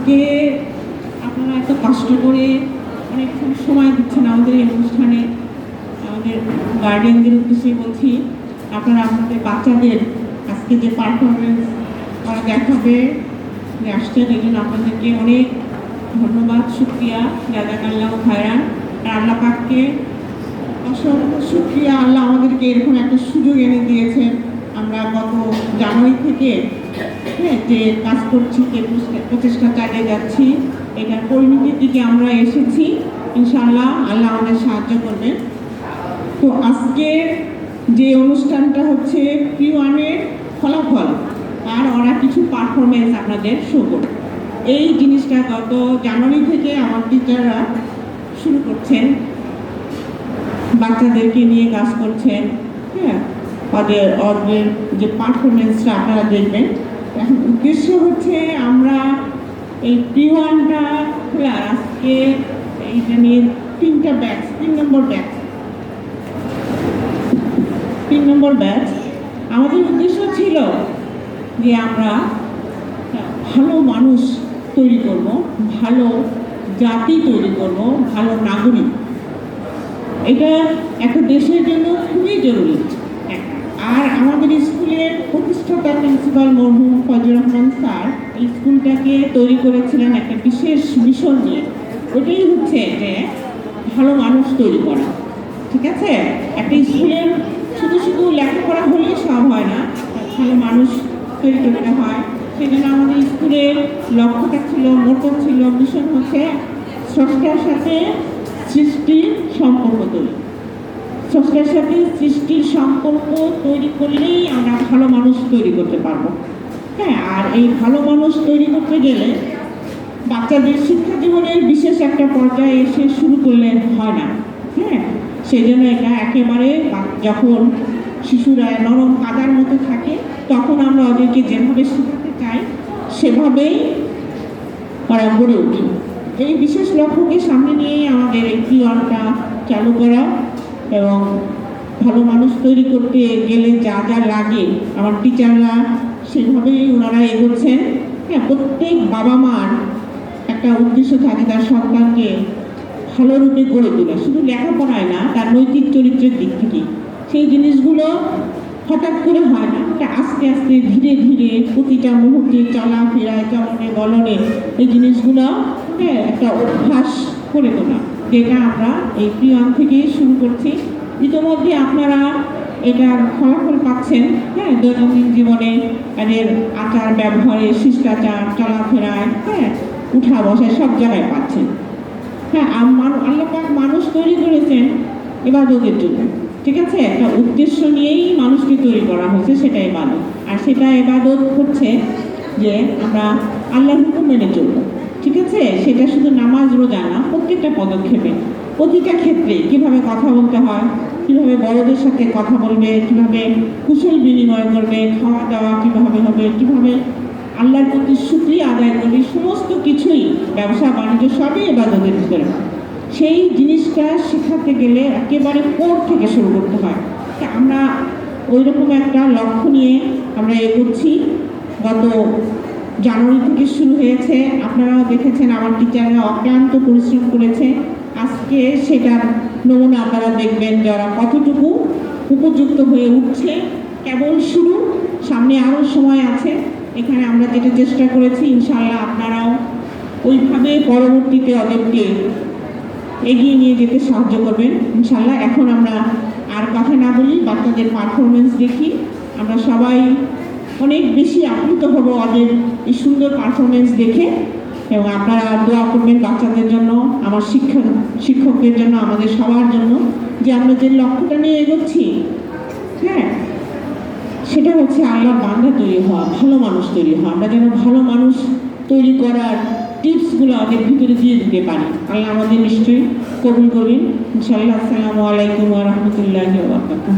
আজকে আপনারা এত কষ্ট করে অনেকক্ষণ সময় দিচ্ছেন আমাদের এই অনুষ্ঠানে। আমাদের গার্ডিয়ানদের উদ্দেশ্যে বলছি, আপনারা আপনাদের বাচ্চাদের আজকে যে পারফরমেন্স ওরা দেখাবে আসছেন, এই জন্য আপনাদেরকে অনেক ধন্যবাদ, শুক্রিয়া, জাযাকাল্লাহু খায়রান। আর আল্লাহ পাককে অসংখ্য শুক্রিয়া, আল্লাহ আমাদেরকে এরকম একটা সুযোগ এনে দিয়েছেন। আমরা গত জানুয়ারি থেকে যে কাজ করছি, যে প্রচেষ্টা চালিয়ে যাচ্ছি, এটার পরিণতির দিকে আমরা এসেছি। ইনশাআল্লাহ আল্লাহ আমাদের সাহায্য করবেন। তো আজকের যে অনুষ্ঠানটা হচ্ছে P1-এর ফলাফল, আর ওরা কিছু পারফরমেন্স আপনাদের শো করবে। এই জিনিসটা গত জানুয়ারি থেকে আমার টিচাররা শুরু করছেন, বাচ্চাদেরকে নিয়ে কাজ করছেন। হ্যাঁ, ওদের যে পারফরমেন্সটা আপনারা দেখবেন। এখন উদ্দেশ্য হচ্ছে আমরা এই P1টা খোলার, আজকে এইটা নিয়ে 3টা ব্যাচ, 3 নম্বর ব্যাচ। আমাদের উদ্দেশ্য ছিল যে আমরা ভালো মানুষ তৈরি করব, ভালো জাতি তৈরি করব, ভালো নাগরিক। এটা একটা দেশের জন্য খুবই জরুরি। আর আমাদের স্কুলের প্রতিষ্ঠাতা প্রিন্সিপাল মরহুম ফজলুর রহমান স্যার এই স্কুলটাকে তৈরি করেছিলেন একটা বিশেষ মিশন নিয়ে। ওটাই হচ্ছে যে ভালো মানুষ তৈরি করা। ঠিক আছে, একটা স্কুলের শুধু লেখাপড়া হলেই সব হয় না, ভালো মানুষ তৈরি করতে হয়। সেই জন্য আমাদের স্কুলের লক্ষ্যটা ছিল, মোটো ছিল, মিশন হচ্ছে স্রষ্টার সাথে সৃষ্টির সম্পর্ক তৈরি। স্রষ্টার সাথে সৃষ্টির সম্পর্ক তৈরি করলেই আমরা ভালো মানুষ তৈরি করতে পারবো। হ্যাঁ, আর এই ভালো মানুষ তৈরি করতে গেলে বাচ্চাদের শিক্ষা জীবনের বিশেষ একটা পর্যায়ে এসে শুরু করলে হয় না। হ্যাঁ, সেই জন্য এটা একেবারে যখন শিশুরা নরম কাদার মতো থাকে, তখন আমরা ওদেরকে যেভাবে শেখাতে চাই সেভাবেই ওরা গড়ে উঠি। এই বিশেষ লক্ষ্যকে সামনে নিয়েই আমাদের এই P1টা চালু করা। এবং ভালো মানুষ তৈরি করতে গেলে যা যা লাগে আমার টিচাররা সেভাবেই ওনারা এগোচ্ছেন। হ্যাঁ, প্রত্যেক বাবা মার একটা উদ্দেশ্য থাকে তার সন্তানকে ভালো রূপে গড়ে তোলা, শুধু লেখাপড়ায় না, তার নৈতিক চরিত্রের দিক থেকে। সেই জিনিসগুলো হঠাৎ করে হয় না, এটা আস্তে আস্তে ধীরে ধীরে প্রতিটা মুহূর্তে চলাফেরায়, চলনে বলনে এই জিনিসগুলো একটা অভ্যাস করে তোলা, যেটা আমরা এই P1 থেকেই শুরু করছি। ইতিমধ্যে আপনারা এটার ফলাফল পাচ্ছেন। হ্যাঁ, দৈনন্দিন জীবনে এদের আচার ব্যবহারে, শিষ্টাচার, চলাফেরায়, উঠা বসায় সব জায়গায় পাচ্ছেন। হ্যাঁ, আল্লাহ পাক মানুষ তৈরি করেছেন ইবাদতের জন্য। ঠিক আছে, একটা উদ্দেশ্য নিয়েই মানুষকে তৈরি করা হয়েছে, সেটা ইবাদত। আর সেটা ইবাদত হচ্ছে যে আমরা আল্লাহর হুকুম মেনে চলব। ঠিক আছে, সেটা শুধু নামাজ রোজা না, প্রত্যেকটা পদক্ষেপে, প্রতিটা ক্ষেত্রে কীভাবে কথা বলতে হয়, কীভাবে বড়দের সাথে কথা বলবে, কীভাবে কুশল বিনিময় করবে, খাওয়া দাওয়া কীভাবে হবে, কীভাবে আল্লাহর প্রতি শুকরিয়া আদায় করবে, সমস্ত কিছুই, ব্যবসা বাণিজ্য সবই ইবাদতের ভিতরে। সেই জিনিসটা শেখাতে গেলে একেবারে কোর থেকে শুরু করতে হয়। আমরা ওই রকম একটা লক্ষ্য নিয়ে আমরা এগোচ্ছি। গত জানুয়ারি থেকে শুরু হয়েছে, আপনারাও দেখেছেন আমার টিচাররা অক্লান্ত পরিশ্রম করেছে। আজকে সেটার নমুনা আপনারা দেখবেন যারা কতটুকু উপযুক্ত হয়ে উঠছে। কেবল শুরু, সামনে আরও সময় আছে। এখানে আমরা যেটা চেষ্টা করেছি, ইনশাআল্লাহ আপনারাও ওইভাবে পরবর্তীতে ওদেরকে এগিয়ে নিয়ে যেতে সাহায্য করবেন ইনশাআল্লাহ। এখন আমরা আর কথা না বলি, বাচ্চাদের পারফরমেন্স দেখি। আমরা সবাই অনেক বেশি আপ্লুত হব ওদের এই সুন্দর পারফরমেন্স দেখে। এবং আপনারা দোয়া করবেন বাচ্চাদের জন্য, আমার শিক্ষকদের জন্য, আমাদের সবার জন্য, যে আমরা যে লক্ষ্যটা নিয়ে এগোচ্ছি, হ্যাঁ, সেটা হচ্ছে আল্লাহর বান্দা তৈরি হওয়া, ভালো মানুষ তৈরি হওয়া। আমরা যেন ভালো মানুষ তৈরি করার টিপসগুলো আমাদের ভিতরে দিয়ে দিতে পারি। আল্লাহ আমাদের নিশ্চয়ই কবুল করবেন ইনশাআল্লাহ। আসসালামু আলাইকুম ওয়া রাহমাতুল্লাহি ওয়া বারাকাতুহু।